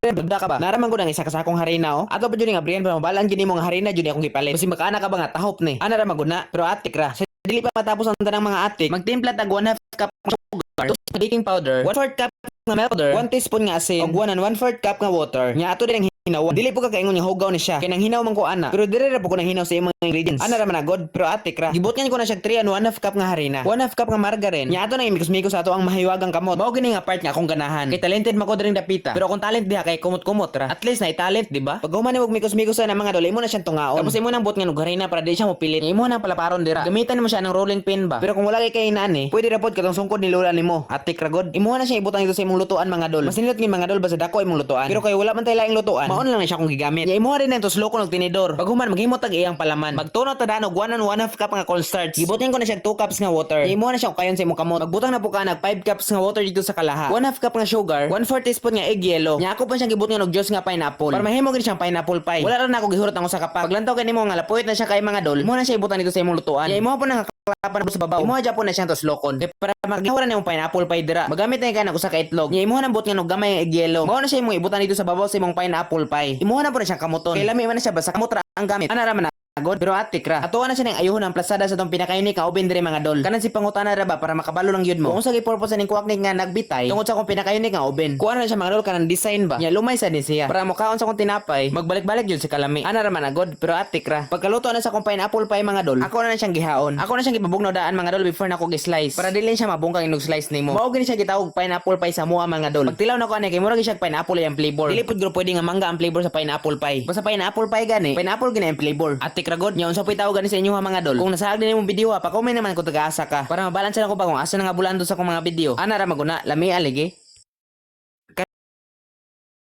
Banda ka ba? Naraman ko nang isa ka sa akong harina o. Ato pa jud nga briyan pa mabalaan gini mo nga harina jud akong gipalit. Kasi makaana ka ba nga tahop ni. Ana ra maguna pero atik ra. Sa dili pa matapos ang tanang mga atik, magtimpla tag 1/2 cup ng sugar, 2 baking powder, 1/4 cup nga milk powder, 1 teaspoon nga asin, ug 1 and 1/4 cup nga water. Nya ato din ang hinaw. Dili po ka kaingon nga hugaw ni siya. Kay nang hinaw man ko ana. Pero dire ra po ko nang hinaw sa imong ingredients. Ana ra man agod pero atik ra. Gibot ko na siya 3 and 1/2 cup nga harina. 1/2 cup nga margarine. Nya ato na imikos-mikos sa ato ang mahiwagang kamot. Mao gini nga part nga akong ganahan. Kay talented man ko diring dapita. Pero kung talent diha kay kumot-kumot ra. At least na talent, di ba? Pag human ni mikos-mikos na mga dol, imo na siyang tungaon. Tapos imo nang bot nga harina para di siya mopilit. Imo nang palaparon dira. Gamitan mo siya ng rolling pin ba. Pero kung wala kay inani, pwede ra pod katong sungkod ni lola nimo. Atik ra god. Imo na siya ibutang dito sa imong lutuan mga dol. Mas nindot nga mga dol basta dako imong lutuan. Pero kay wala man tay laing lutuan, maon lang na siya kung gigamit. Ya imo rin ang tuslo ko ng tinidor. Pag human maghimot tag iyang palaman. Magtunaw ta danog 1 and 1/2 cup nga cornstarch. Gibutin ko na siya 2 cups nga water. Ya imo na siya kayon sa imong kamot. Magbutang na po ka nag 5 cups nga water dito sa kalaha. 1/2 cup nga sugar, 1/4 teaspoon nga egg yellow. Nya ako pa siyang gibut nga og juice nga pineapple. Para mahimo gid siyang pineapple pie. Wala ra na ako gihurot ang usa ka pack. Paglantaw kay nimo nga lapuit na siya kay mga dol. Imo na siya ibutan dito sa imong lutuan. Ya imo po na klapan sa babaw. Imo ja po na siyang toslokon. Para maghiwara na yung pineapple pie dira. Magamit na ka na usa ka itlog. Nya imo na bot nga og gamay nga egg yellow. Mao na siya imong ibutan dito sa babaw sa imong pineapple pie. Imo na po na siyang kamuton. Kay lami man na siya basta kamot ra ang gamit. Ana ra man agod pero atik ra. Ato na siya ning ayuhon ang plasada sa tong pinakainik nga uben dire mga dol. Kanan si pangutana ra ba para makabalo lang yun mo. Kung sa gi-purpose ning kuwak nga nagbitay tungod sa akong pinakainik nga uben. Kuha na siya mga dol kanang design ba. Nya lumay sa din siya. Para mokaon sa akong tinapay, magbalik-balik yun si kalami. Ana ra man agod pero atik ra. Pagkaluto na sa akong pineapple pie mga dol, ako na siyang gihaon. Ako na siyang gibabugnaw daan mga dol before na ako gi-slice. Para dili siya mabungkang inog slice nimo. Mao gini siya gitawag pineapple pie sa mua mga dol. Pagtilaw na ko ani kay murag siya pineapple ang flavor. Dili pud guro pwede nga mangga ang flavor sa pineapple pie. Basta pineapple pie gani, pineapple gani ang flavor. Atik ra god. Nya unsa tawag gani sa inyo ha mga dol. Kung nasaag din imong video ha, pa-comment naman kung taga-asa ka para mabalanse na ko pa kung asa na nga bulando sa akong mga video. Ana ra maguna, lami aligi.